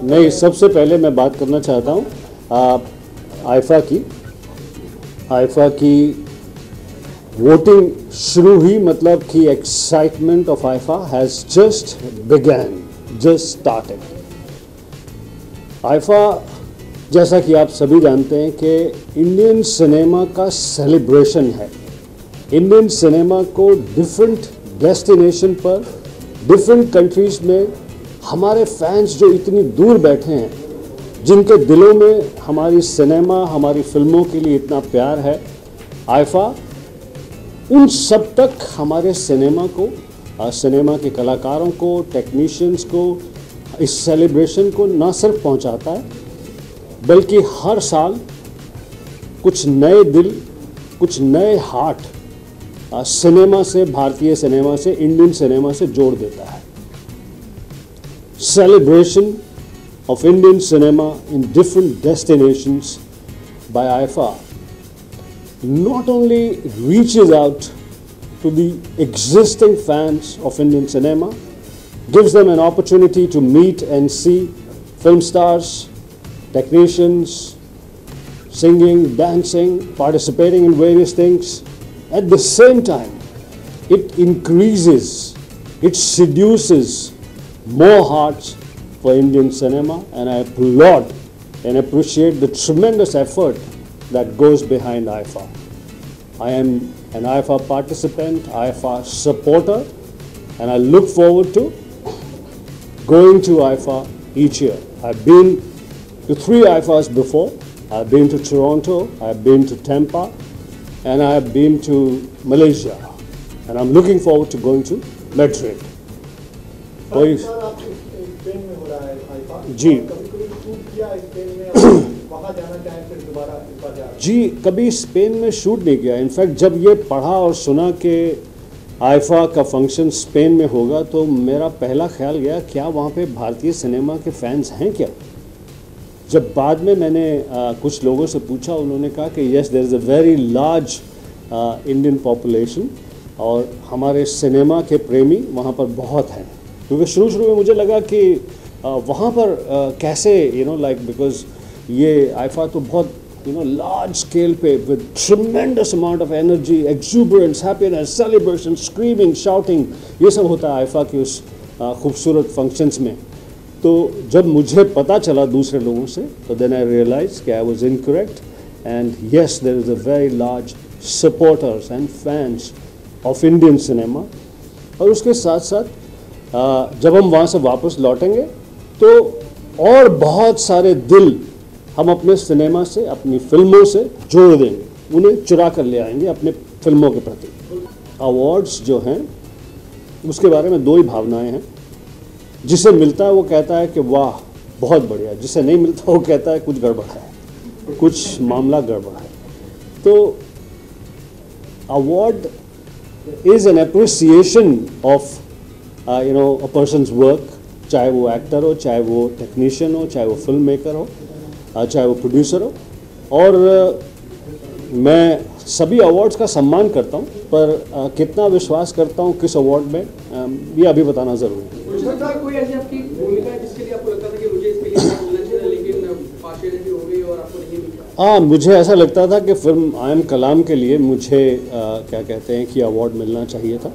नहीं, सबसे पहले मैं बात करना चाहता हूँ आईफा की वोटिंग शुरू हुई, मतलब कि excitement of IIFA has just begun, just started. IIFA, जैसा कि आप सभी जानते हैं कि इंडियन सिनेमा का सेलिब्रेशन है। इंडियन सिनेमा को डिफरेंट डेस्टिनेशन पर, डिफरेंट कंट्रीज में हमारे फैंस जो इतनी दूर बैठे हैं, जिनके दिलों में हमारी सिनेमा, हमारी फिल्मों के लिए इतना प्यार है, आईफा उन सब तक हमारे सिनेमा को, सिनेमा के कलाकारों को, टेक्नीशियंस को, इस सेलिब्रेशन को न सिर्फ पहुंचाता है, बल्कि हर साल कुछ नए दिल, कुछ नए हार्ट सिनेमा से, भारतीय सिनेमा से, इंडियन सिनेमा से जोड़ देता है। Celebration of Indian cinema in different destinations by AIFA not only reaches out to the existing fans of Indian cinema, gives them an opportunity to meet and see film stars, technicians, singing, dancing, participating in various things. At the same time, it increases, it seduces more hearts for Indian cinema, and I applaud and appreciate the tremendous effort that goes behind AIFA. I am an AIFA participant, AIFA supporter, and I look forward to going to AIFA each year. I've been to 3 AIFAs before. I've been to Toronto, I've been to Tampa, and I have been to Malaysia, and I'm looking forward to going to Madrid. जी जी, कभी Spain में shoot नहीं किया। In fact जब ये पढ़ा और सुना कि आईफा का फंक्शन स्पेन में होगा, तो मेरा पहला ख्याल गया, क्या वहाँ पे भारतीय सिनेमा के फैंस हैं क्या? जब बाद में मैंने कुछ लोगों से पूछा, उन्होंने कहा कि yes, there is a very large Indian population, और हमारे सिनेमा के प्रेमी वहाँ पर बहुत हैं। क्योंकि शुरू में मुझे लगा कि वहाँ पर कैसे बिकॉज ये आईफा तो बहुत लार्ज स्केल पे with tremendous amount of energy, exuberance, happiness, celebration, screaming, shouting, ये सब होता है आईफा के उस खूबसूरत फंक्शंस में। तो जब मुझे पता चला दूसरे लोगों से, तो देन आई रियलाइज कि I was incorrect, and yes, there is a very large supporters and fans of Indian cinema. और उसके साथ साथ जब हम वहाँ से वापस लौटेंगे, तो और बहुत सारे दिल हम अपने सिनेमा से, अपनी फिल्मों से जोड़ देंगे, उन्हें चुरा कर ले आएंगे अपने फिल्मों के प्रति। अवार्ड्स जो हैं, उसके बारे में 2 ही भावनाएं हैं। जिसे मिलता है वो कहता है कि वाह बहुत बढ़िया, जिसे नहीं मिलता वो कहता है कुछ गड़बड़ है, कुछ मामला गड़बड़ है। तो award is an appreciation of a person's work, चाहे वो एक्टर हो, चाहे वो टेक्नीशियन हो, चाहे वो फिल्म मेकर हो, चाहे वो प्रोड्यूसर हो। और मैं सभी अवार्ड्स का सम्मान करता हूँ, पर कितना विश्वास करता हूँ किस अवार्ड में, ये अभी बताना ज़रूरी है। कोई ऐसी आपकी भूमिका है जिसके लिए आपको लगता था कि मुझे इसके लिए मिलना चाहिए, लेकिन पार्शियलिटी हो गई और आपको नहीं मिला? हाँ, मुझे ऐसा लगता था कि फिल्म आई एम कलाम के लिए मुझे क्या कहते हैं कि अवार्ड मिलना चाहिए था।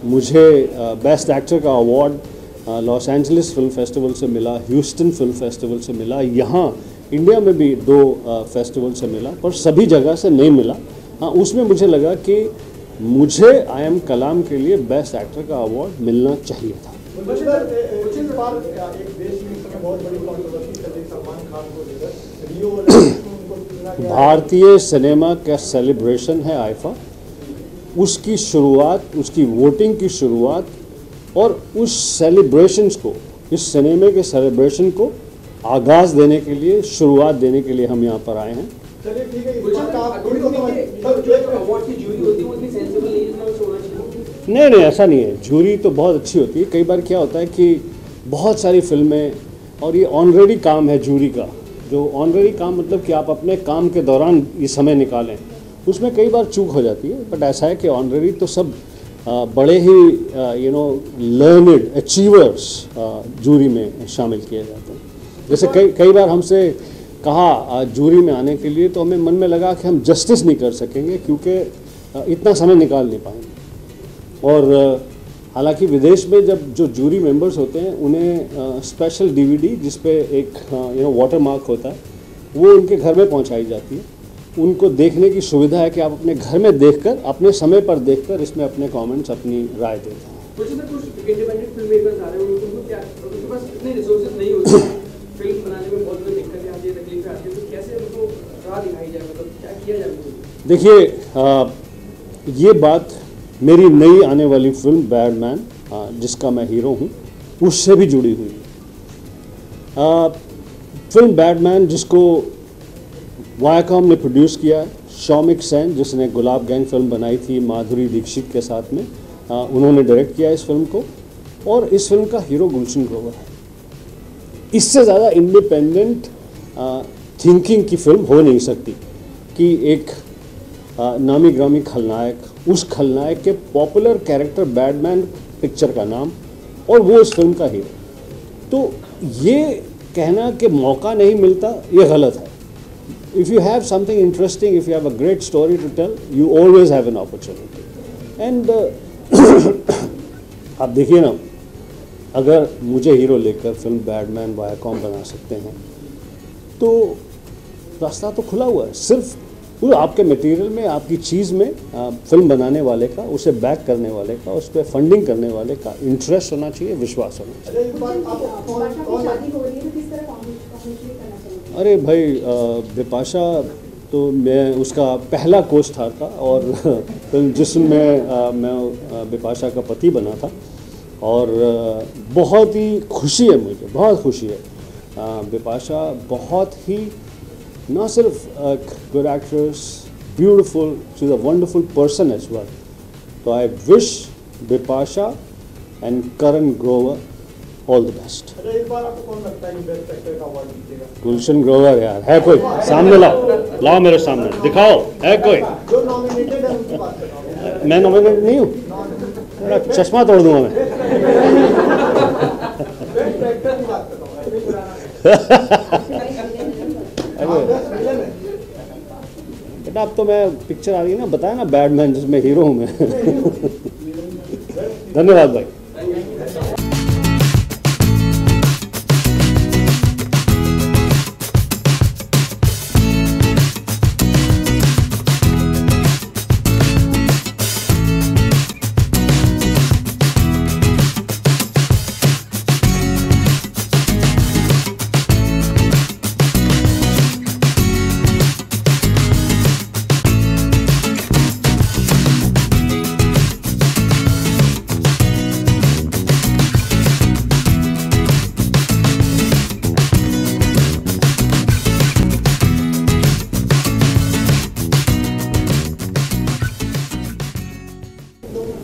मुझे बेस्ट एक्टर का award Los Angeles film festival से मिला, ह्यूस्टन फिल्म फेस्टिवल से मिला, यहाँ इंडिया में भी 2 फेस्टिवल से मिला, पर सभी जगह से नहीं मिला। हाँ, उसमें मुझे लगा कि मुझे आई एम कलाम के लिए बेस्ट एक्टर का अवार्ड मिलना चाहिए था। भारतीय सिनेमा का सेलिब्रेशन है आईफा, उसकी शुरुआत, उसकी वोटिंग की शुरुआत, और उस सेलिब्रेशंस को, इस सिनेमा के सेलिब्रेशन को आगाज़ देने के लिए, शुरुआत देने के लिए हम यहाँ पर आए हैं। नहीं, ऐसा नहीं है। जूरी तो बहुत अच्छी होती है। कई बार क्या होता है कि बहुत सारी फिल्में, और ये ऑनरेडी काम है जूरी का, जो ऑनरेडी काम मतलब कि आप अपने काम के दौरान ये समय निकालें, उसमें कई बार चूक हो जाती है। बट ऐसा है कि ऑनरेडी तो सब बड़े ही लर्नड अचीवर्स जूरी में शामिल किए जाते हैं। जैसे कई बार हमसे कहा जूरी में आने के लिए, तो हमें मन में लगा कि हम जस्टिस नहीं कर सकेंगे क्योंकि इतना समय निकाल नहीं पाएंगे। और हालांकि विदेश में जब जो जूरी मेंबर्स होते हैं उन्हें स्पेशल डीवीडी जिस पे एक वाटर मार्क होता है वो उनके घर में पहुंचाई जाती है। उनको देखने की सुविधा है कि आप अपने घर में देखकर, अपने समय पर देखकर इसमें अपने कमेंट्स, अपनी राय देते हैं। कुछ इंडिपेंडेंट फिल्म मेकर्स आ रहे हैं, उनको क्या उनके पास इतने रिसोर्सेज नहीं होते फिल्म बनाने में, बहुत बड़ी दिक्कतें आती है, तकलीफें आती है, तो कैसे उनको राह दिखाई जाए, मतलब क्या किया जाए? देखिए, ये बात मेरी नई आने वाली फिल्म बैडमैन, जिसका मैं हीरो हूँ, उससे भी जुड़ी हुई है। फिल्म बैडमैन जिसको वायाकॉम ने प्रोड्यूस किया है, शौमिक सेन जिसने गुलाब गैंग फिल्म बनाई थी माधुरी दीक्षित के साथ में, उन्होंने डायरेक्ट किया इस फिल्म को, और इस फिल्म का हीरो गुलशन ग्रोवर है। इससे ज़्यादा इंडिपेंडेंट थिंकिंग की फिल्म हो नहीं सकती कि एक नामी ग्रामी खलनायक, उस खलनायक के पॉपुलर कैरेक्टर बैडमैन पिक्चर का नाम, और वो इस फिल्म का हीरो। तो ये कहना कि मौका नहीं मिलता, ये गलत है। If you have something interesting, if you have a great story to tell, you always have an opportunity. And आप देखिए ना, अगर मुझे हीरो लेकर फिल्म बैडमैन वायाकॉम बना सकते हैं तो रास्ता तो खुला हुआ है। सिर्फ वो आपके मटेरियल में, आपकी चीज़ में, फिल्म बनाने वाले का, उसे बैक करने वाले का, उस पर फंडिंग करने वाले का इंटरेस्ट होना चाहिए, विश्वास होना चाहिए। अरे भाई, बिपाशा तो मैं उसका पहला को स्टार था, और फिल्म जिसमें मैं बिपाशा का पति बना था, और बहुत ही खुशी है, मुझे बहुत खुशी है। बिपाशा बहुत ही ना सिर्फ good actress, beautiful, she is a wonderful person as well. तो I wish Bipasha and Karan Grover all the best. इस बार आपको कौन लगता है कि बेस्ट एक्टर का अवार्ड जीतेगा? गुलशन ग्रोवर यार, है कोई? सामने लाओ मेरे सामने, दिखाओ, है कोई? जो नॉमिनेटेड है उनकी बात कर रहा हूं। मैं नॉमिनेट नहीं हूँ, मेरा चश्मा तोड़ दूंगा मैं। बेस्ट एक्टर की बात कर रहा हूं। बेटा, अब तो मैं पिक्चर आ रही है ना, बताया ना बैडमैन जिसमें हीरो हूँ मैं। धन्यवाद भाई।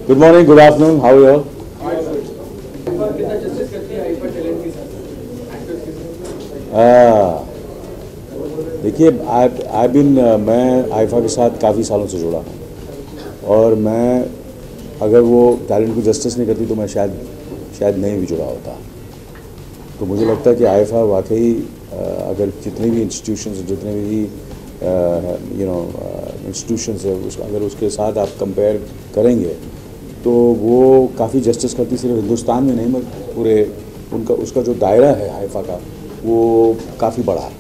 Good morning, good afternoon, how are you all? कितना जस्टिस करती है आईफा टैलेंट के साथ, एक्टर्स के साथ? देखिए, मैं आईफा के साथ काफ़ी सालों से जुड़ा हूँ, और मैं अगर वो टैलेंट को जस्टिस नहीं करती तो मैं शायद नहीं भी जुड़ा होता। तो मुझे लगता है कि आईफा वाकई, अगर जितने भी इंस्टीट्यूशंस, जितने भी इंस्टीट्यूशंस है, अगर उसके साथ आप कंपेयर करेंगे तो वो काफ़ी जस्टिस करती, सिर्फ हिंदुस्तान में नहीं बल्कि पूरे उसका जो दायरा है आईफा का, वो काफ़ी बड़ा है।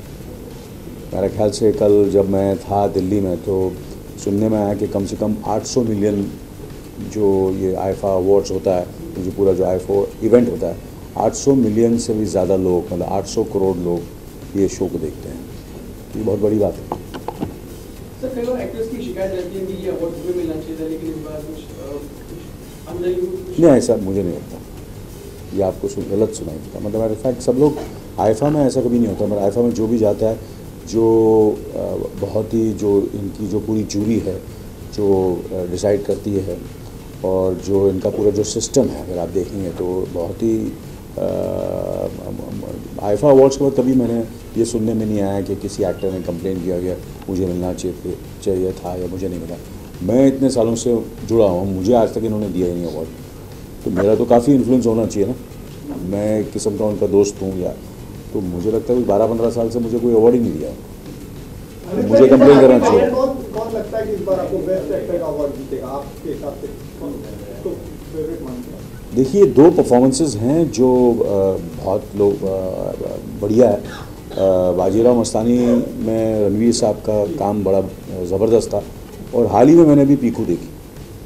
मेरे ख्याल से कल जब मैं था दिल्ली में तो सुनने में आया कि कम से कम 800 मिलियन जो ये आईफा अवार्ड्स होता है, जो पूरा जो आईफा इवेंट होता है, 800 मिलियन से भी ज़्यादा लोग, मतलब 800 करोड़ लोग ये शो को देखते हैं। ये बहुत बड़ी बात है। सर, कई बार एक्टर्स की शिकायत रहती है कि ये अवार्ड तुम्हें मिलना चाहिए था, लेकिन इस बार कुछ अंदर ही नहीं, ऐसा मुझे नहीं लगता। ये आपको गलत सुनाई देता, मतलब मेरे फैक्ट सब लोग आईफा में ऐसा कभी नहीं होता। मतलब आईफा में जो भी जाता है, जो बहुत ही जो इनकी जो पूरी जूरी है जो डिसाइड करती है, और जो इनका पूरा जो सिस्टम है, अगर आप देखेंगे तो बहुत ही आईफा अवार्ड्स के बाद कभी मैंने ये सुनने में नहीं आया कि किसी एक्टर ने कंप्लेन किया गया मुझे मिलना चाहिए था या मुझे नहीं मिला। मैं इतने सालों से जुड़ा हूँ, मुझे आज तक इन्होंने दिया ही नहीं अवार्ड, तो मेरा तो काफ़ी इन्फ्लुएंस होना चाहिए ना। मैं एक किस्म का उनका दोस्त हूँ या, तो मुझे लगता है कि 12-15 साल से मुझे कोई अवार्ड ही नहीं दिया, तो मुझे कंप्लेन करना चाहिए। कौन लगता है कि इस बार आपको बेस्ट एक्टर का अवार्ड जीतेगा आपके हिसाब से? तो फेवरेट मानते हैं? देखिए, 2 परफॉर्मेंसेस हैं जो बहुत लोग बढ़िया है। बाजीराव मस्तानी में रणवीर साहब का काम बड़ा ज़बरदस्त था, और हाल ही में मैंने अभी पीकू देखी।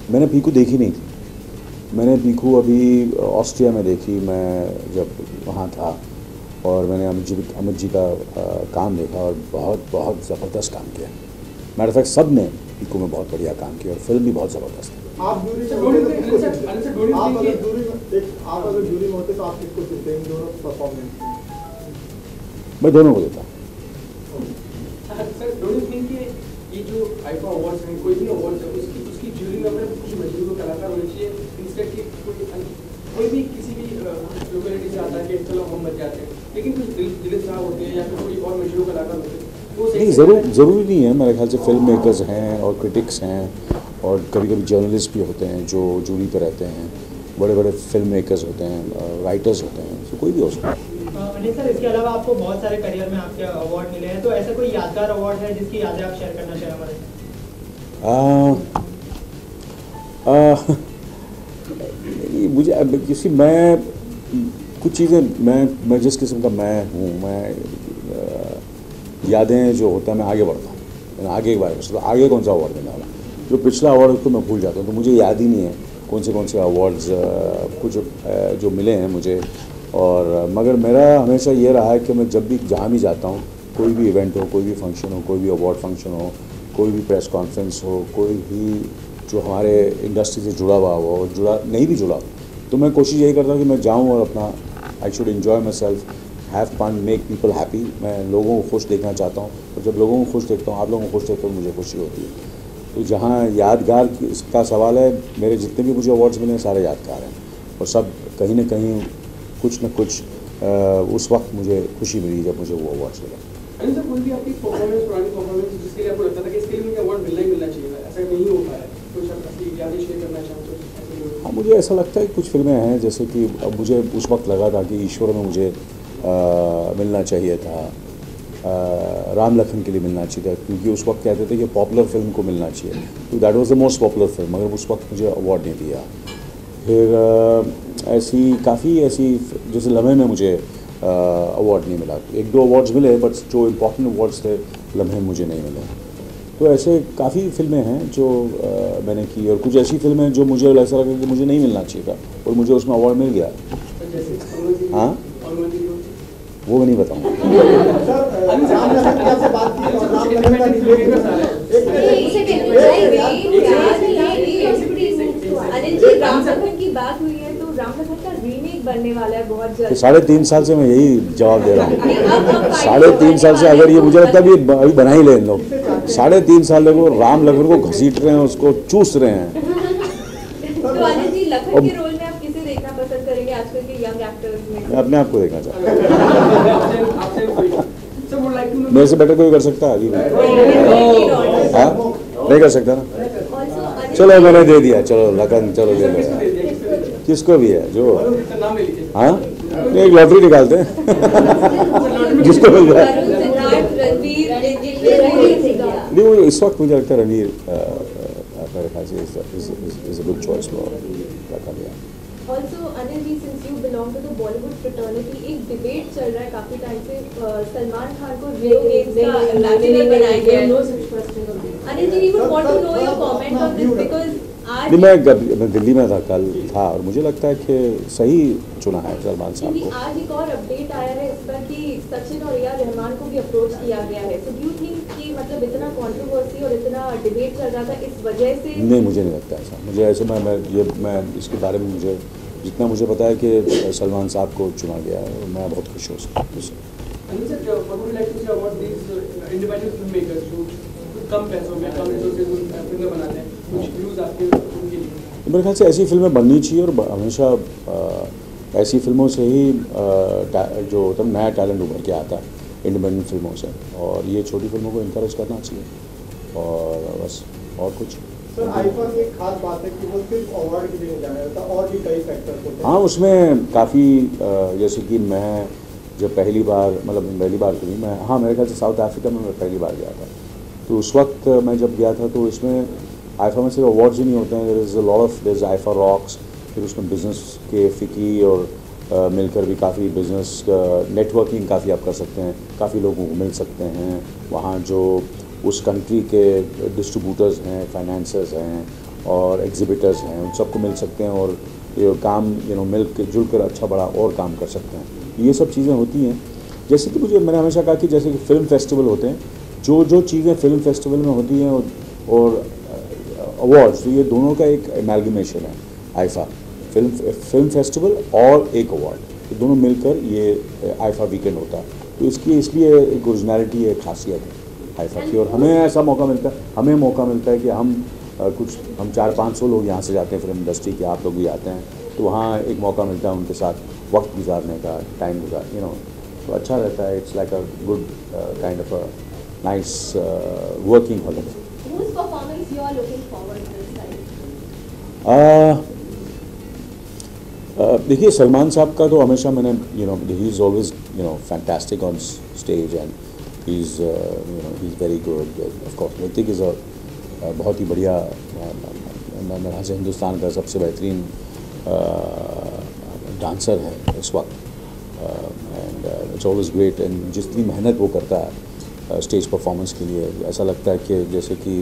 मैंने पीकू देखी नहीं थी, मैंने पीकू अभी ऑस्ट्रिया में देखी, मैं जब वहाँ था, और मैंने अमित जी का काम देखा, और बहुत बहुत ज़बरदस्त काम किया। मैटर ऑफ फैक्ट सब ने पीकू में बहुत बढ़िया काम किया, और फिल्म भी बहुत ज़बरदस्त है। आप जूरी में होते तो आप किसको चुनते हैं दोनों परफॉर्मेंस? मैं दोनों को देता हूँ। सर, डोंट यू थिंक कि ये जो आईफा अवार्ड्स हैं, कोई भी अवार्ड्स है, उसकी जूरी में अपने कुछ मशहूर कलाकार होने चाहिए, इंस्टेड कि कोई भी किसी भी लोकेलिटी से आता है कि चलो हम बच जाते हैं, लेकिन कुछ दिलीप साहब होते हैं या फिर कोई और मशहूर कलाकार होते हैं, वो नहीं, ज़रूरी नहीं है। मेरे ख्याल से फिल्म मेकर्स हैं और क्रिटिक्स हैं, और कभी कभी जर्नलिस्ट भी होते हैं जो जूरी पर रहते हैं, बड़े बड़े फिल्म मेकर्स होते हैं, राइटर्स होते हैं, तो कोई भी हो सकता है। अनिल सर, इसके अलावा आपको बहुत सारे करियर में आपके अवार्ड मिले हैं, तो ऐसा कोई यादगार अवार्ड है जिसकी यादें आप शेयर करना चाहें हमारे? मुझे किसी मैं कुछ चीज़ें मैं जिस किस्म का मैं हूँ, मैं यादें जो होता है मैं आगे बढ़ता हूँ, मैं आगे के बारे में सोचता, आगे कौन सा अवार्ड देने वाला, जो पिछला अवार्ड उसको मैं भूल जाता हूँ, तो मुझे याद ही नहीं है कौन से अवार्ड्स कुछ जो मिले हैं मुझे। और मगर मेरा हमेशा ये रहा है कि मैं जब भी जहाँ भी जाता हूँ, कोई भी इवेंट हो, कोई भी फंक्शन हो, कोई भी अवार्ड फंक्शन हो, कोई भी प्रेस कॉन्फ्रेंस हो, कोई भी जो हमारे इंडस्ट्री से जुड़ा हुआ हो, जुड़ा नहीं भी जुड़ा, तो मैं कोशिश यही करता हूँ कि मैं जाऊँ और अपना I should enjoy myself, have fun, make people happy. मैं लोगों को खुश देखना चाहता हूँ, और जब लोगों को खुश देखता हूँ, आप लोगों को खुश देखता हूँ, मुझे खुशी होती है। तो जहाँ यादगार का सवाल है, मेरे जितने भी मुझे अवार्ड्स मिले हैं सारे यादगार हैं, और सब कहीं ना कहीं कुछ न कुछ उस वक्त मुझे खुशी मिली जब मुझे वो अवार्ड्स मिले। अनिल सर, कोई भी आपकी परफॉर्मेंस, पुरानी परफॉर्मेंस जिसके लिए आपको लगता था कि इसके लिए मुझे अवार्ड मिलना ही मिलना चाहिए, ऐसा नहीं हो पाया, कुछ अपनी यादें शेयर करना चाहते हो? हाँ, मुझे ऐसा लगता है कि कुछ फिल्में हैं, जैसे कि अब मुझे उस वक्त लगा था कि ईश्वर में मुझे मिलना चाहिए था, राम लखन के लिए मिलना चाहिए था, क्योंकि उस वक्त कहते थे कि पॉपुलर फिल्म को मिलना चाहिए, तो that was the most popular film, मगर उस वक्त मुझे अवार्ड नहीं दिया। फिर ऐसी काफ़ी ऐसी जैसे लम्हे में मुझे अवार्ड नहीं मिला, 1-2 अवार्ड्स मिले, बट जो इम्पोर्टेंट अवार्ड्स थे लम्हे मुझे नहीं मिले। तो ऐसे काफ़ी फिल्में हैं जो मैंने की, और कुछ ऐसी फिल्में हैं जो मुझे ऐसा लगा कि मुझे नहीं मिलना चाहिए था और मुझे उसमें अवार्ड मिल गया। हाँ, वो मैं नहीं बताऊँगा। अनिल जी, राम लखन की बात हुई है, तो राम लखन का रीमेक बनने वाला है बहुत जल्द। तो 3.5 साल से मैं यही जवाब दे रहा हूँ। 3.5 साल से, अगर ये मुझे लगता है अभी बना ही ले इन लोग, 3.5 साल लोगों राम लखन को घसीट रहे हैं, उसको चूस रहे हैं। तो अनिल जी, लखन के रोल में आप किसे देखना पसंद करेंगे आजकल के यंग एक्टर्स में? मैं अपने आप को देखना चाहता हूँ। सर, वो लाइक टू नो मेरे से बेटर कोई कर सकता है? अभी हाँ, नहीं कर सकता ना। चलो मैंने दे दिया, चलो लखन, चलो ले लो, किसको भी है जो। नाम ले लीजिए। हाँ, एक लॉटरी निकालते हैं जिसको मिल जाए। नहीं, वो इस वक्त मुझे लगता है रणवीर मेरे ख्याल से is a good choice for Lakhan. Also, Anil ji, since you belong to the Bollywood fraternity, एक डिबेट चल रहा है काफी टाइम से, सलमान खान को वीडियो गेम्स का एम्बेसडर बनाया गया है। Anil ji, we would want to know your comment on this because आज मैं दिल्ली में था कल था, और मुझे लगता है कि सही चुना है सलमान साहब को। आज एक और अपडेट आया है इस पर कि सचिन और ए.आर. रहमान को भी अप्रोच किया गया है। So do you think कि मतलब इतना कंट्रोवर्सी और इतना डिबेट चल रहा था इस वजह से? नहीं, मुझे नहीं लगता ऐसा। मुझे ऐसे मैं इसके बारे में मुझे जितना मुझे पता है कि सलमान साहब को चुना गया है, मैं बहुत खुश हूँ उससे। Anil sir, what would you like to say about these independent filmmakers जो कम पैसों में, कम रिसोर्सेज में फिल्में बनाते हैं, कुछ व्यूज आपके उनके लिए? मेरे ख्याल से ऐसी फिल्में बननी चाहिए, और हमेशा ऐसी फिल्मों से ही जो होता है नया टैलेंट उभर के आता है इंडिपेंडेंट फिल्मों से, और ये छोटी फिल्मों को इनकरेज करना चाहिए, और बस और कुछ। सर आईफा की एक खास बात है कि वो सिर्फ अवार्ड के लिए नहीं जाना जाता, और भी कई फैक्टर्स होते हैं। हाँ, उसमें काफ़ी जैसे कि मैं जब पहली बार तो नहीं, मैं हाँ मेरे ख्याल से साउथ अफ्रीका में मैं पहली बार गया था, तो उस वक्त मैं जब गया था तो इसमें आईफा में सिर्फ अवार्ड्स ही नहीं होते हैं, देयर इज़ आईफा रॉक्स, फिर उसमें बिज़नेस के फ़िकी और मिलकर भी काफ़ी बिज़नेस नेटवर्किंग काफ़ी आप कर सकते हैं, काफ़ी लोगों को मिल सकते हैं वहाँ, जो उस कंट्री के डिस्ट्रीब्यूटर्स हैं, फाइनेंसर्स हैं और एग्जिबिटर्स हैं, उन सबको मिल सकते हैं और ये काम मिल के जुल कर अच्छा बड़ा और काम कर सकते हैं। ये सब चीज़ें होती हैं। जैसे कि मैंने हमेशा कहा कि जैसे कि फ़िल्म फेस्टिवल होते हैं, जो चीज़ें फ़िल्म फेस्टिवल में होती हैं और अवार्ड्स, तो ये दोनों का एक एमैल्गमेशन है आईफा, फिल्म फेस्टिवल और एक अवार्ड, ये दोनों मिलकर ये आईफा वीकेंड होता है। तो इसलिए एक ओरिजिनलिटी, एक खासियत है आईफा की, और हमें ऐसा मौका मिलता है कि हम 400-500 लोग यहाँ से जाते हैं फिल्म इंडस्ट्री के, आप लोग भी आते हैं, तो वहाँ एक मौका मिलता है उनके साथ वक्त गुजारने का, टाइम तो अच्छा रहता है। It's like a good kind of a nice working holiday. Whose performance you are looking forward to this time? देखिए, सलमान साहब का तो हमेशा मैंने he is always fantastic on stage and he is very good. Of course Hrithik is a बहुत ही बढ़िया, मेरे ख्याल से हिंदुस्तान का सबसे बेहतरीन डांसर है इस वक्त, and it's always great. And जितनी मेहनत वो करता है स्टेज परफॉर्मेंस के लिए, ऐसा लगता है कि जैसे कि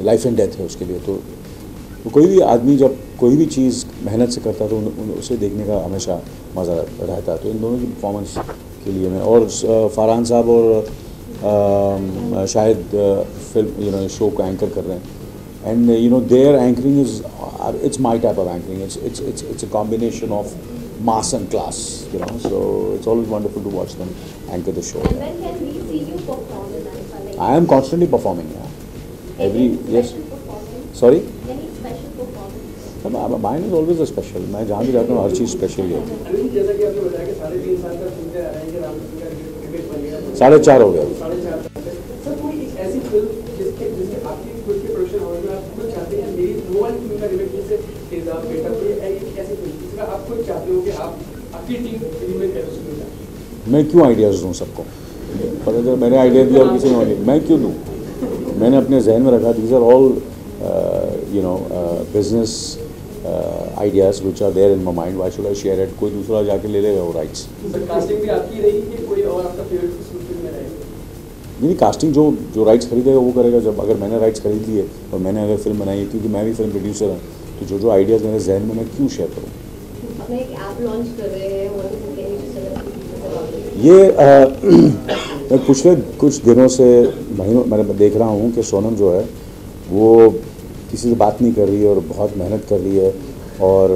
लाइफ एंड डेथ है उसके लिए। तो कोई भी आदमी जब कोई भी चीज़ मेहनत से करता है तो उसे देखने का हमेशा मज़ा रहता है। तो इन दोनों की परफॉर्मेंस के लिए मैं, और फरहान साहब और शायद फिल्म शो को एंकर कर रहे हैं, and their anchoring is it's my type of anchoring. It's a combination of mass and class, so it's always wonderful to watch them anchor the show. And when can we see you perform in Alpha? Like, I am constantly performing, yeah. Any Yes. special performance? Sorry? Any special performance? Mine is always a special. मैं जहाँ भी जाता हूँ हर चीज़ special ही होती है। अनिल, जैसा कि आपने बताया कि 3.5 साल तक सुनते आ रहे हैं कि राम सिंह का क्रिकेट बन गया, 4.5 हो गया। 4.5 सर, कोई एक ऐसी फिल्म जिसके आपकी खुद के प्रोडक्शन हाउस में आप खुद चाहते हैं मेरी वो वाली फिल्म का रिमेक, जैसे तेजाब बेटा, कोई एक ऐसी फिल्म जिसमें आप खुद चाहते हो कि आपकी टीम रिमेक करे उसमें जाए? मैं क्यों आइडियाज़ दूँ सबको? पता चला मैंने आइडिया दिया और किसी ने नहीं, मैं क्यों दूँ? मैंने अपने जहन में रखा, these are all business ideas which are there in my mind, why should I share it? कोई दूसरा जाके ले लेगा वो राइट्स। सर, कास्टिंग भी आपकी रही कि कोई और आपका फेवरेट फिल्म में रहेगा? नहीं, कास्टिंग जो राइट्स खरीदेगा वो करेगा। जब अगर मैंने राइट्स खरीद लिए और मैंने अगर फिल्म बनाई है, क्योंकि मैं भी फिल्म प्रोड्यूसर हूँ, तो जो आइडियाज़ मेरे जहन में मैं क्यों शेयर करूँ? अपना एक ऐप लॉन्च कर रहे हैं, what is it? Can you just tell us? ये मैं पिछले कुछ दिनों से महीनों मैं देख रहा हूँ कि सोनम जो है वो किसी से बात नहीं कर रही है और बहुत मेहनत कर रही है, और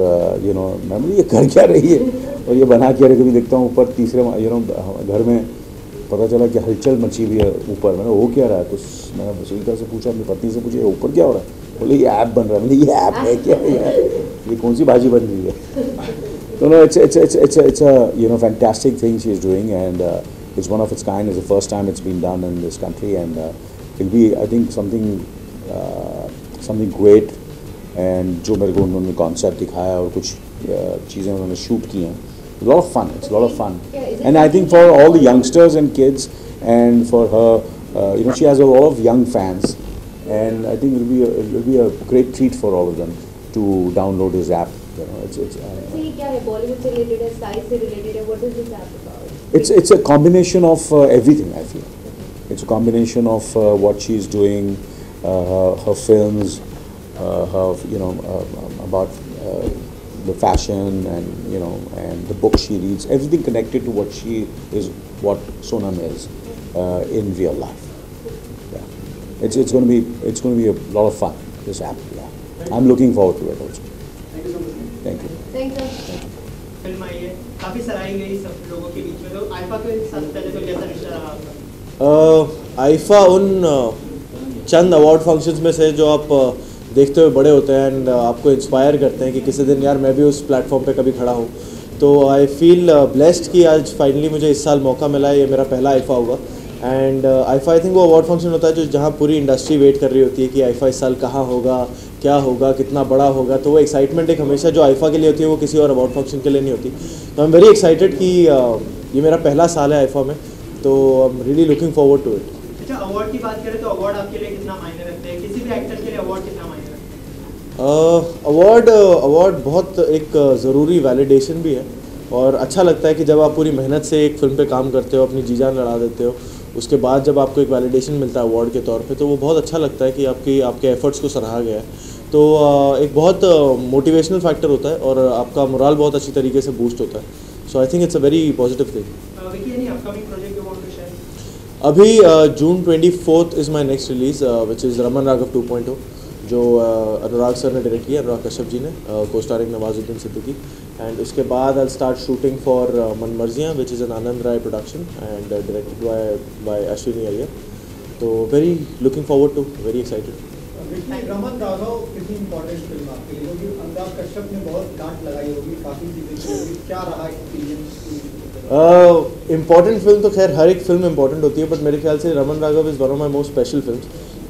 मैं बोली ये कर क्या रही है और ये बना क्या रही है। कभी देखता हूँ ऊपर तीसरे घर में पता चला कि हलचल मची हुई है ऊपर। मैंने वो क्या रहा है, कुछ मैंने सुनीता से पूछा, अपनी पत्नी से पूछा ऊपर क्या हो रहा है? बोले ये ऐप बन रहा है। बोले ये ऐप है क्या यार, ये कौन सी भाजी बन रही है? तो no, it's a fantastic thing she is doing, and it's one of its kind. It's the first time it's been done in this country, and it'll be, I think, something great. And जो मेरे को उन्होंने concept दिखाया और कुछ चीज़ें उन्होंने shoot की हैं, a lot of fun. It's a lot of fun, and I think for all the youngsters and kids, and for her, she has a lot of young fans, and I think it'll be a great treat for all of them to download this app. ये क्या है, बॉलीवुड से related है, style से related है, what is this app about? It's a combination of everything. I feel it's a combination of what she's doing, her films, her about the fashion, and and the book she reads, everything connected to what she is, what Sonam is in real life. Yeah, it's going to be a lot of fun, this app. Yeah, I'm looking forward to it also. Thank you so much. Thank you. Thank you. Film आई है, काफ़ी सराही गई सब लोगों के बीच में, तो IIFA के साथ पहले तो कैसा रिश्ता रहा आपका? आईफा उन चंद अवार्ड फंक्शंस में से जो आप देखते हुए बड़े होते हैं, एंड आपको इंस्पायर करते हैं कि किसी दिन यार मैं भी उस प्लेटफॉर्म पे कभी खड़ा हूँ। तो आई फील ब्लेस्ड कि आज फाइनली मुझे इस साल मौका मिला है, ये मेरा पहला आईफा होगा, एंड आईफा आई थिंक वो अवार्ड फंक्शन होता है जो जहाँ पूरी इंडस्ट्री वेट कर रही होती है कि आईफा इस साल कहाँ होगा, क्या होगा, कितना बड़ा होगा। तो वो एक्साइटमेंट एक हमेशा जो आईफा के लिए होती है वो किसी और अवार्ड फंक्शन के लिए नहीं होती। तो आई एम वेरी एक्साइटेड कि ये मेरा पहला साल है आईफा में, तो I am really looking forward to it. अच्छा, अवार्ड की बात करें तो अवार्ड आपके लिए कितना मायने रखते हैं? किसी भी एक्टर के लिए अवार्ड कितना मायने रखते हैं? अवार्ड बहुत एक ज़रूरी वैलिडेशन भी है, और अच्छा लगता है कि जब आप पूरी मेहनत से एक फिल्म पे काम करते हो, अपनी जी जान लड़ा देते हो, उसके बाद जब आपको एक वैलिडेशन मिलता है अवार्ड के तौर पे, तो वो बहुत अच्छा लगता है कि आपके एफर्ट्स को सराहा गया है। तो एक बहुत मोटिवेशनल फैक्टर होता है और आपका मोराल बहुत अच्छी तरीके से बूस्ट होता है। So I think it's a very positive thing. Vicky, any upcoming project you want to share? अभी June 24 is my next release which is Raman Raghav 2.0, जो अनुराग सर ने डायरेक्ट किया, अनुराग कश्यप जी ने, को स्टारिंग नवाजुद्दीन सिद्दीकी। एंड उसके बाद I start shooting for Manmarziyaan which is an Anand Rai production and directed by Ashwiny Iyer. तो very looking forward to, very excited. Raman Raghav कितनी इंपॉर्टेंट फिल्म आपके लिए, क्योंकि अनुराग कश्यप ने बहुत डांट लगाई होगी, काफ़ी चीज़ें होगी, क्या रहा एक्सपीरियंस? इम्पॉर्टेंट फिल्म तो खैर हर एक फिल्म इम्पॉर्टेंट होती है, बट मेरे ख्याल से Raman Raghav is one of my most special film,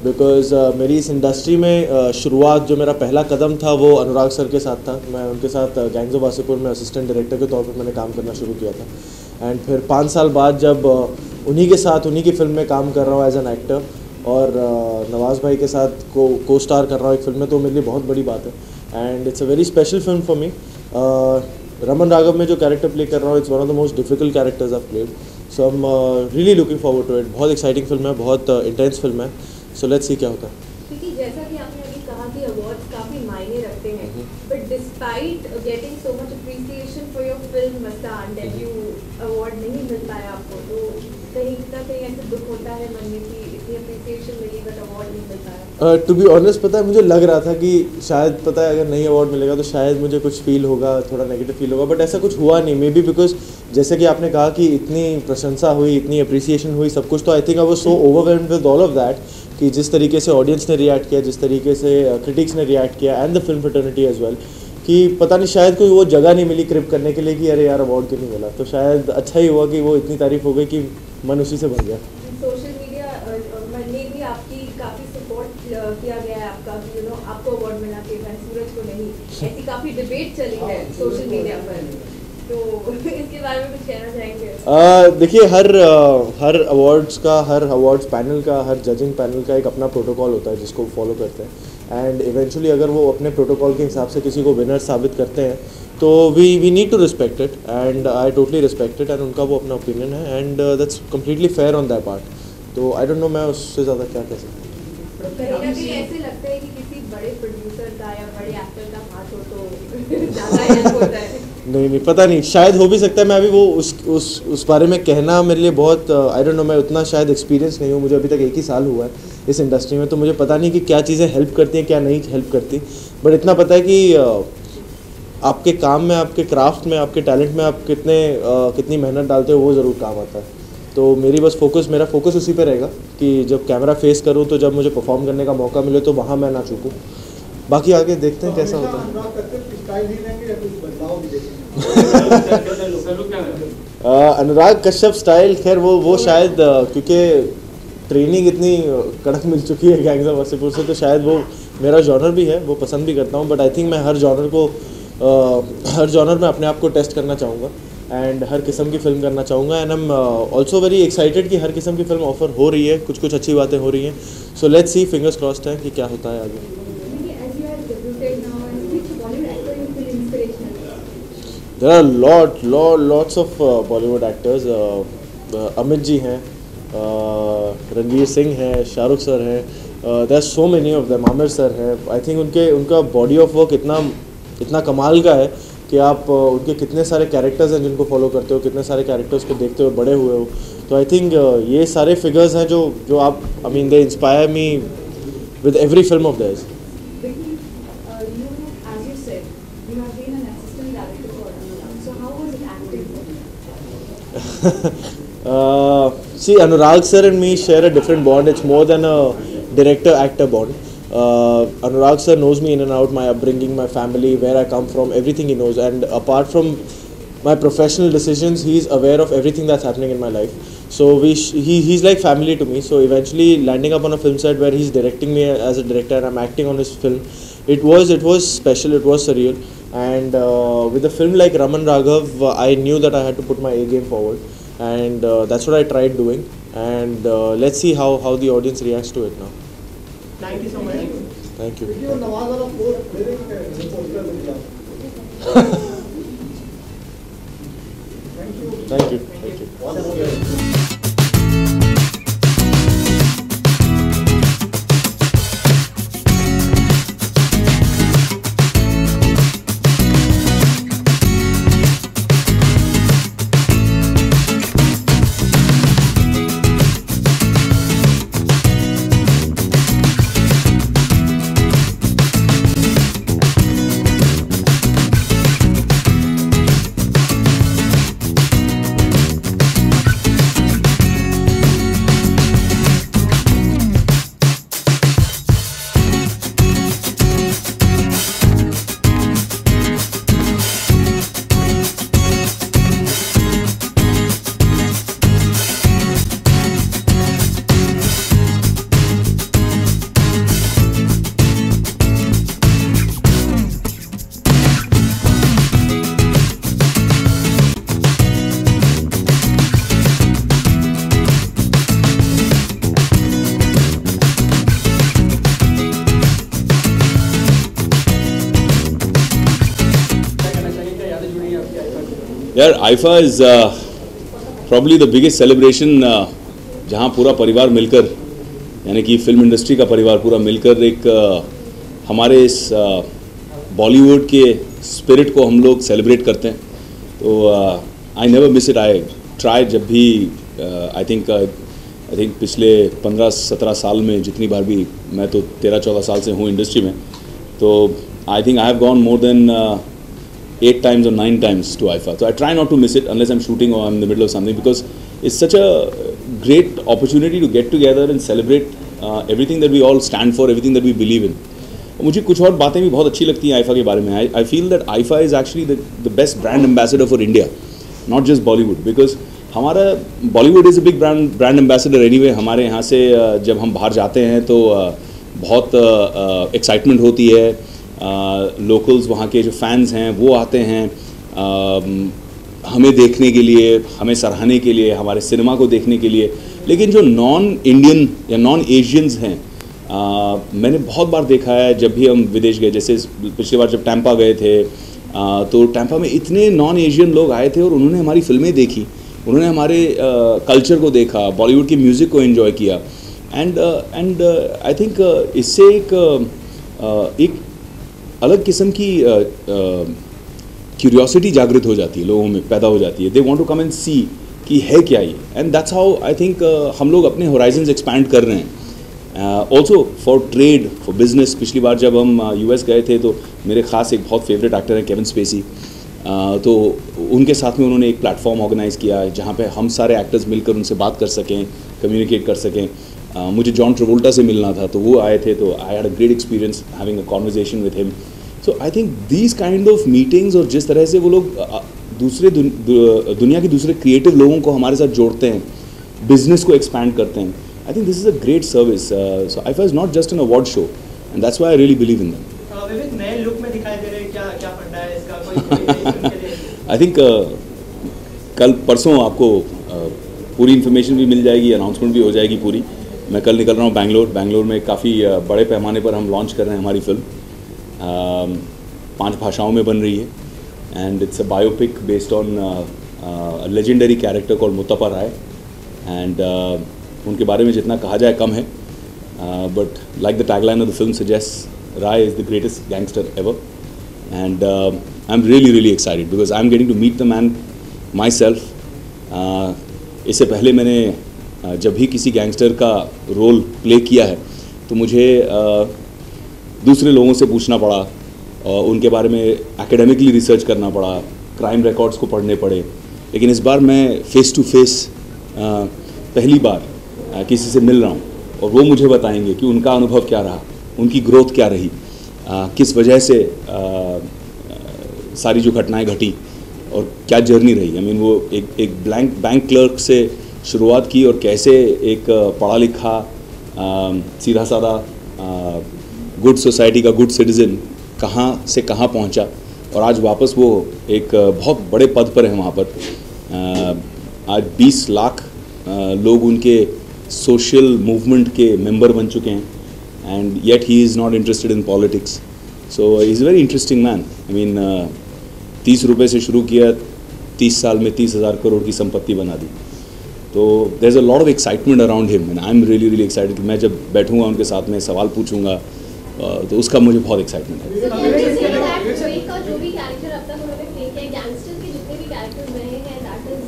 because मेरी इस इंडस्ट्री में शुरुआत, जो मेरा पहला कदम था वो अनुराग सर के साथ था। मैं उनके साथ गैंग्स ऑफ वासेपुर में असिस्टेंट डायरेक्टर के तौर पर मैंने काम करना शुरू किया था। एंड फिर 5 साल बाद जब उन्हीं के साथ उन्हीं की फिल्म में काम कर रहा हूँ एज एन एक्टर, और नवाज़ भाई के साथ को स्टार कर रहा हूँ एक फिल्म में, तो मेरे लिए बहुत बड़ी बात है। And it's a very special film for me. Raman Raghav में जो कैरेक्टर प्ले कर रहा हूँ, it's one of the most difficult characters I played. So I am really looking forward to it. बहुत एक्साइटिंग फिल्म है, बहुत इंटेंस फिल्म है। So let's see क्या होता है। क्योंकि जैसा कि आपने अभी कहा कि अवार्ड्स काफ़ी मायने रखते हैं, but despite getting so much appreciation for your film Mastan, debut award नहीं मिल पाया आपको, तो कहीं ना कहीं ऐसे दुख होता है मन में कि इतनी अप्रिसिएशन मिली बट अवार्ड नहीं मिल पाया? टू बी ऑनेस्ट, पता है मुझे लग रहा था कि शायद, पता है, अगर नहीं अवार्ड मिलेगा तो शायद मुझे कुछ फील होगा, थोड़ा नेगेटिव फील होगा, बट ऐसा कुछ हुआ नहीं। मे बी बिकॉज जैसे कि आपने कहा कि इतनी प्रशंसा हुई, इतनी अप्रिसिएशन हुई, सब कुछ, तो I think I was so overwhelmed with all of that कि जिस तरीके से ऑडियंस ने रिएक्ट किया, जिस तरीके से क्रिटिक्स ने रिएक्ट किया, and the film fraternity as well, कि पता नहीं शायद कोई वो जगह नहीं मिली क्रिप करने के लिए कि अरे यार अवार्ड क्यों नहीं मिला। तो शायद अच्छा ही हुआ कि वो इतनी तारीफ हो गई कि मन उसी से भर गया। सोशल मीडिया में भी आपकी काफ़ी सपोर्ट किया गया है आपका, कि आपको अवार्ड मिलना चाहिए, सूरज को नहीं, ऐसी काफ़ी डिबेट चली है सोशल मीडिया पर, तो इसके बारे में कुछ कहना चाहेंगे? देखिए, हर अवार्ड्स का, हर अवार्ड्स पैनल का, हर जजिंग पैनल का एक अपना प्रोटोकॉल होता है जिसको फॉलो करते हैं, एंड इवेंचुअली अगर वो अपने प्रोटोकॉल के हिसाब से किसी को विनर साबित करते हैं तो we need to respect it, and I totally respect it, and उनका वो अपना ओपिनियन है, and that's completely fair on that part. तो आई डोंट नो मैं उससे ज़्यादा क्या कह सकता हूँ। कहीं ना कहीं ऐसे लगता है कि किसी बड़े प्रोड्यूसर का या बड़े एक्टर का हाथ हो तो ज़्यादा हेल्प होता है। नहीं, पता नहीं, शायद हो भी सकता है। मैं अभी वो उस बारे में कहना मेरे लिए बहुत, आई डोंट नो, मैं उतना शायद एक्सपीरियंस नहीं हूँ, मुझे अभी तक 1 ही साल हुआ है इस इंडस्ट्री में, तो मुझे पता नहीं कि क्या चीज़ें हेल्प करती हैं, क्या नहीं हेल्प करती, बट इतना पता है कि आपके काम में, आपके क्राफ्ट में, आपके टैलेंट में आप कितनी मेहनत डालते हो, वो ज़रूर काम आता है। तो मेरा फोकस उसी पे रहेगा कि जब कैमरा फेस करूँ, तो जब मुझे परफॉर्म करने का मौका मिले तो वहाँ मैं ना चूकूँ। बाकी आगे देखते हैं कैसा होता है। अनुराग कश्यप स्टाइल, खैर वो शायद क्योंकि ट्रेनिंग इतनी कड़क मिल चुकी है गैंग्स ऑफ वासेपुर से, तो शायद वो मेरा जॉनर भी है, वो पसंद भी करता हूँ, बट आई थिंक मैं हर जॉनर में अपने आप को टेस्ट करना चाहूँगा, एंड हर किस्म की फिल्म करना चाहूँगा, and I am also very excited कि हर किस्म की फिल्म ऑफर हो रही है, कुछ अच्छी बातें हो रही हैं। So let's see, fingers crossed है कि क्या होता है आगे। There are lots of Bollywood actors. Amit ji हैं, रणवीर सिंह हैं, शाहरुख सर हैं, there are so many of them, Aamir sir हैं। आई थिंक उनका बॉडी ऑफ वर्क इतना कमाल का है कि आप उनके कितने सारे कैरेक्टर्स हैं जिनको फॉलो करते हो, कितने सारे कैरेक्टर्स को देखते हुए बड़े हुए हो। तो आई थिंक ये सारे फिगर्स हैं जो आप, I mean, they inspire me with every film of theirs. See, Anurag sir and me share a different bond. It's more than a director-actor bond. Anurag sir knows me in and out, my upbringing, my family, where I come from, everything he knows. And apart from my professional decisions, he's aware of everything that's happening in my life. So he's like family to me. So eventually landing up on a film set where he's directing me as a director and I'm acting on his film, it was special, it was surreal. And with a film like Raman Raghav, I knew that I had to put my A game forward, and that's what I tried doing. And let's see how the audience reacts to it now. Thank you so much. Thank you. Video Nawaz वाला post मेरे poster में दिया Thank you. Thank you. यार IIFA is probably the biggest celebration जहाँ पूरा परिवार मिलकर, यानी कि फिल्म इंडस्ट्री का परिवार पूरा मिलकर एक हमारे इस बॉलीवुड के स्पिरिट को हम लोग सेलिब्रेट करते हैं। तो I never miss it. I try जब भी आई थिंक पिछले 15-17 साल में जितनी बार भी, मैं तो 13-14 साल से हूँ इंडस्ट्री में, तो I think I have gone more than 8 times or 9 times to IFA. So I try not to miss it unless I'm shooting or I'm in the middle of something, because it's such a great opportunity to get together and celebrate everything that we all stand for, everything that we believe in. मुझे कुछ और बातें भी बहुत अच्छी लगती हैं IIFA के बारे में। I feel that IFA is actually the best brand ambassador for India, not just Bollywood, because हमारा Bollywood is a big brand ambassador anyway। हमारे यहाँ से जब हम बाहर जाते हैं तो बहुत एक्साइटमेंट होती है। लोकल्स वहाँ के जो फैंस हैं वो आते हैं हमें देखने के लिए, हमें सराहने के लिए, हमारे सिनेमा को देखने के लिए। लेकिन जो नॉन इंडियन या नॉन एशियंस हैं, मैंने बहुत बार देखा है जब भी हम विदेश गए, जैसे पिछली बार जब टैंपा गए थे तो टैंपा में इतने नॉन एशियन लोग आए थे और उन्होंने हमारी फिल्में देखी, उन्होंने हमारे कल्चर को देखा, बॉलीवुड की म्यूज़िक को एंजॉय किया। एंड आई थिंक इससे एक अलग किस्म की क्यूरियोसिटी जागृत हो जाती है, लोगों में पैदा हो जाती है। They want to come and see कि है क्या ये, and that's how I think हम लोग अपने होराइजन्स एक्सपैंड कर रहे हैं। Also for trade, for business. पिछली बार जब हम US गए थे तो मेरे ख़ास एक बहुत फेवरेट एक्टर हैं केविन स्पेसी, तो उनके साथ में उन्होंने एक प्लेटफॉर्म ऑर्गेनाइज़ किया जहाँ पे हम सारे एक्टर्स मिलकर उनसे बात कर सकें, कम्युनिकेट कर सकें। मुझे जॉन ट्रेवोल्टा से मिलना था तो वो आए थे, तो I had a great experience having a conversation with him. So I think these kind of meetings, और जिस तरह से वो लोग दूसरे दुनिया के दूसरे क्रिएटिव लोगों को हमारे साथ जोड़ते हैं, बिजनेस को एक्सपैंड करते हैं, I think this is a great service. So IIFA is not just an award show, and that's why I really believe in them. Vivek, नए लुक में दिखाई दे रहे हैं, क्या फंडा है इसका? कोई आई थिंक कल परसों आपको पूरी इन्फॉर्मेशन भी मिल जाएगी, अनाउंसमेंट भी हो जाएगी पूरी। मैं कल निकल रहा हूँ बैंगलोर में काफ़ी बड़े पैमाने पर हम लॉन्च कर रहे हैं हमारी फिल्म। 5 भाषाओं में बन रही है, and it's a biopic based on a legendary character called Muthappa Rai. And उनके बारे में जितना कहा जाए कम है, but like the tagline of the film suggest, Rai is the greatest gangster ever. And I am really excited because I am getting to meet the man myself. इससे पहले मैंने जब भी किसी गैंगस्टर का रोल प्ले किया है तो मुझे दूसरे लोगों से पूछना पड़ा, उनके बारे में एकेडमिकली रिसर्च करना पड़ा, क्राइम रिकॉर्ड्स को पढ़ने पड़े। लेकिन इस बार मैं फ़ेस टू फेस पहली बार किसी से मिल रहा हूँ, और वो मुझे बताएंगे कि उनका अनुभव क्या रहा, उनकी ग्रोथ क्या रही, किस वजह से सारी जो घटनाएं घटी और क्या जर्नी रही। आई मीन वो एक बैंक क्लर्क से शुरुआत की और कैसे एक पढ़ा लिखा सीधा साधा गुड सोसाइटी का गुड सिटीज़न कहाँ से कहाँ पहुँचा और आज वापस वो एक बहुत बड़े पद पर है वहाँ पर। आज 20 लाख लोग उनके सोशल मूवमेंट के मेंबर बन चुके हैं and yet he is not interested in politics. So is very interesting man. I mean 30 रुपये से शुरू किया, 30 साल में 30,000 करोड़ की संपत्ति बना दी। तो there is a lot of excitement around him and I am really really excited कि मैं जब बैठूंगा उनके साथ में सवाल पूछूंगा तो उसका मुझे बहुत एक्साइटमेंट है। जो भी कैरेक्टर अब तक उन्होंने प्ले किया, गैंगस्टर के जितने भी कैरेक्टर्स रहे हैं, that is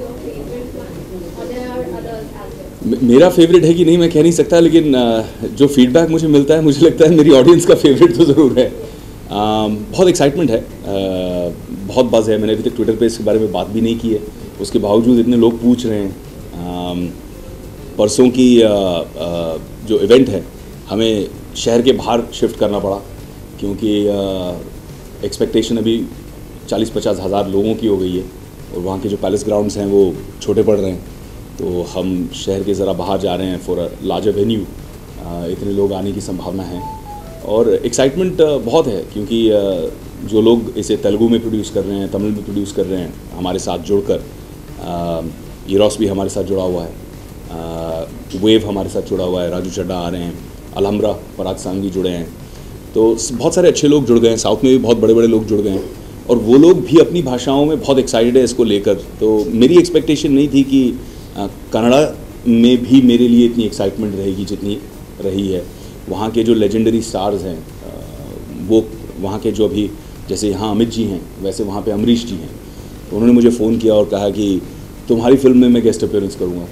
your favourite one और there are others as well? मेरा फेवरेट है कि नहीं मैं कह नहीं सकता, लेकिन जो फीडबैक मुझे मिलता है मुझे लगता है मेरी ऑडियंस का फेवरेट तो ज़रूर है। बहुत एक्साइटमेंट है, बहुत बज़ है। मैंने अभी तक ट्विटर पे इसके बारे में बात भी नहीं की है, उसके बावजूद इतने लोग पूछ रहे हैं। परसों की जो इवेंट है हमें शहर के बाहर शिफ्ट करना पड़ा क्योंकि एक्सपेक्टेशन अभी 40-50 हज़ार लोगों की हो गई है और वहाँ के जो पैलेस ग्राउंड्स हैं वो छोटे पड़ रहे हैं। तो हम शहर के ज़रा बाहर जा रहे हैं फॉर अ लार्जर वेन्यू। इतने लोग आने की संभावना है और एक्साइटमेंट बहुत है क्योंकि जो लोग इसे तेलुगु में प्रोड्यूस कर रहे हैं, तमिल में प्रोड्यूस कर रहे हैं हमारे साथ जुड़कर, ईरोस भी हमारे साथ जुड़ा हुआ है, वेव हमारे साथ जुड़ा हुआ है, राजू चड्डा आ रहे हैं, अलहमरा पराग सांगी जुड़े हैं। तो बहुत सारे अच्छे लोग जुड़ गए हैं, साउथ में भी बहुत बड़े बड़े लोग जुड़ गए हैं और वो लोग भी अपनी भाषाओं में बहुत एक्साइटेड है इसको लेकर। तो मेरी एक्सपेक्टेशन नहीं थी कि कन्नड़ा में भी मेरे लिए इतनी एक्साइटमेंट रहेगी जितनी रही है। वहाँ के जो लेजेंडरी स्टार्स हैं वो वहाँ के जो अभी जैसे यहाँ अमित जी हैं वैसे वहाँ पे अमरीश जी हैं, तो उन्होंने मुझे फ़ोन किया और कहा कि तुम्हारी फिल्म में मैं गेस्ट अपीयरेंस करूँगा।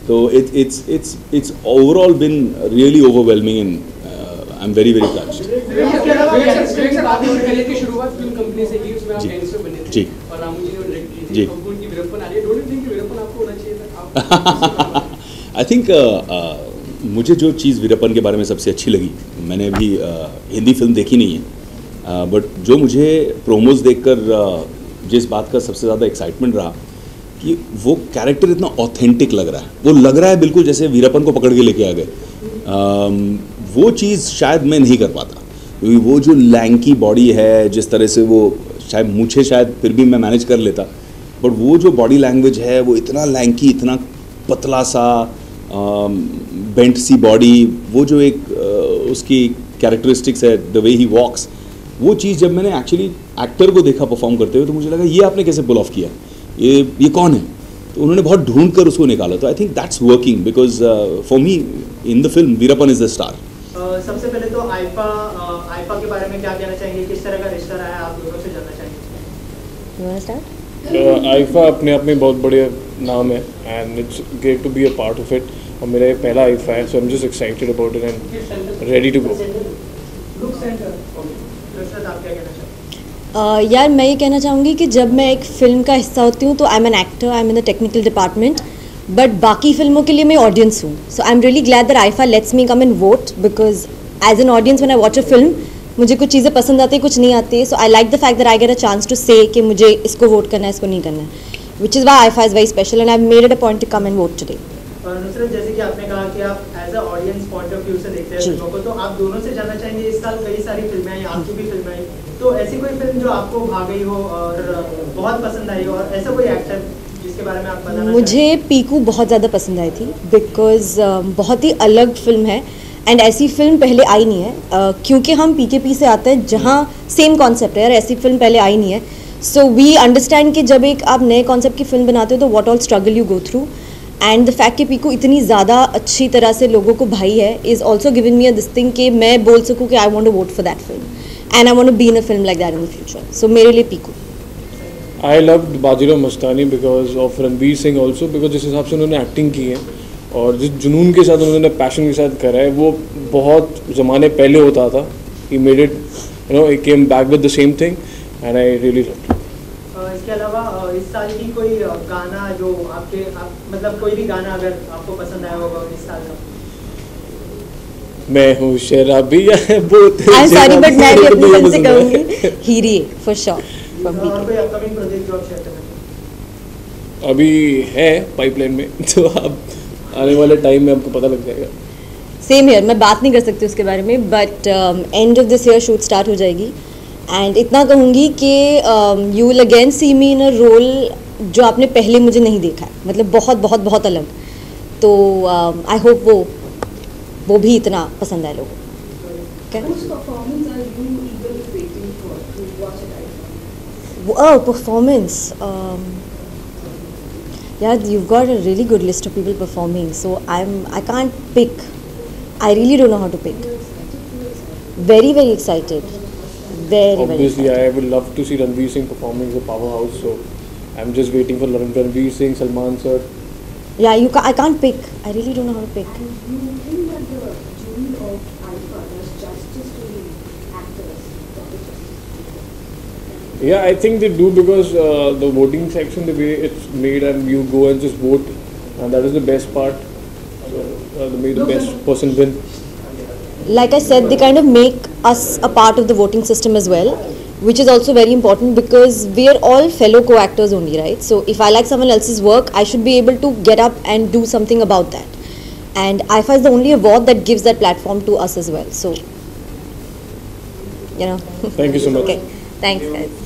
तो it's overall been really overwhelming and I am very very touched. जी जी आई थिंक मुझे जो चीज़ वीरप्पन के बारे में सबसे अच्छी लगी, मैंने अभी हिंदी फिल्म देखी नहीं है बट जो मुझे प्रोमोज देखकर जिस बात का सबसे ज़्यादा एक्साइटमेंट रहा कि वो कैरेक्टर इतना ऑथेंटिक लग रहा है, वो लग रहा है बिल्कुल जैसे वीरप्पन को पकड़ के लेके आ गए। वो चीज़ शायद मैं नहीं कर पाता क्योंकि वो जो लैंकी बॉडी है, जिस तरह से वो शायद मुझे शायद फिर भी मैं मैनेज कर लेता, बट वो जो बॉडी लैंग्वेज है वो इतना लैंकी, इतना पतला सा बेंट सी बॉडी, वो जो एक उसकी कैरेक्टरिस्टिक्स है, द वे ही वॉक्स, वो चीज़ जब मैंने एक्चुअली एक्टर को देखा परफॉर्म करते हुए तो मुझे लगा ये आपने कैसे पुल ऑफ किया, ये कौन है। तो उन्होंने बहुत ढूंढ कर उसको निकाला। तो I think that's working because for me in the film Veerappan is the star. सबसे पहले तो आईफा के बारे में क्या कहना चाहेंगे, किस तरह का रिश्ता रहा है, आप दोनों से जानना चाहेंगे। आईफा अपने आप में बहुत बड़े नाम है and it's great to be a part of it और मेरा ये पहला आईफा है, so I am just excited about it and ready to go. यार मैं ये कहना चाहूँगी कि जब मैं एक फ़िल्म का हिस्सा होती हूँ तो I am an actor, I am in the technical department, but बाकी फिल्मों के लिए मैं ऑडियंस हूँ। So I am really glad that IIFA lets me come and vote because as an audience when I watch a film मुझे कुछ चीज़ें पसंद आती है, कुछ नहीं आती। So I like the fact that I get a chance to say कि मुझे इसको वोट करना है, इसको नहीं करना है, which is why IIFA is very special and I made it a point to come and vote today. Nusrat, जैसे कि आपने कहा कि आप as a audience point of view से देखते हैं फिल्मों को, तो आप दोनों से जानना चाहेंगे इस साल कई सारी फिल्में आई, आपकी भी फिल्म आई, तो ऐसी कोई फिल्म जो आपको भा गई हो और बहुत पसंद आई हो, और ऐसा कोई एक्टर जिसके बारे में आप बताना मुझे चाहेंगे? पीकू बहुत ज़्यादा पसंद आई थी बिकॉज बहुत ही अलग फिल्म है एंड ऐसी फिल्म पहले आई नहीं है क्योंकि हम पीकेपी से आते हैं जहाँ सेम कॉन्सेप्ट है, और ऐसी फिल्म पहले आई नहीं है। सो वी अंडरस्टैंड कि जब एक आप नए कॉन्सेप्ट की फिल्म बनाते हो तो what all struggle you go through, and the fact कि पीकू इतनी ज़्यादा अच्छी तरह से लोगों को भाई है is also given me a this thing कि मैं बोल सकूँ कि I want to vote for that film and I want to be in a film like that in the future. So मेरे लिए Piku. I love Bajirao Mastani because of Ranveer Singh also, because जिस हिसाब से उन्होंने एक्टिंग की है और जिस जुनून के साथ उन्होंने पैशन के साथ करा है वो बहुत ज़माने पहले होता था। He made it, you know, he came back with the same thing and I really loved. इसके अलावा इस साल की कोई गाना जो मतलब कोई भी गाना अगर आपको पसंद आया होगा इस साल का? मैं हूँ शराबी या बोतल, आई एम सॉरी बट मैं भी अपनी फिल्म से कहूँगी हीरे फॉर श्योर। from और PK. कोई अपकमिंग प्रोजेक्ट जो आप शेयर करना चाहेंगे? अभी है पाइपलाइन में तो अब आने वाले टाइम में आपको पता लग जाएगा. सेम ईयर, मैं बात नहीं कर सकती उसके बारे में, but end of this year shoot start हो जाएगी. एंड इतना कहूँगी कि you will again see me in a role जो आपने पहले मुझे नहीं देखा है, मतलब बहुत बहुत बहुत अलग. तो आई होप वो भी इतना पसंद आए लोगों को. Whose performance are you eagerly waiting for to watch it right now? Oh, performance. Yeah, you've got a really good list of people performing, so I can't pick. I really don't know how to pick. Very very excited. Very Obviously, very I excited. would love to see Ranveer Singh performing as a powerhouse. So I'm just waiting for Ranveer Singh, Salman sir. Yeah, I can't pick. I really don't know how to pick. And you think that the jury of IFA does justice to the actors? Proper justice? Yeah, I think they do because the voting section, the way it's made, and you go and just vote, and that is the best part. So they made the best person win. Like I said, they kind of make us a part of the voting system as well, which is also very important because we are all fellow co-actors only, right? So if I like someone else's work, I should be able to get up and do something about that. And IFA is the only award that gives that platform to us as well. So, you know. Thank you so much. Okay, thanks guys.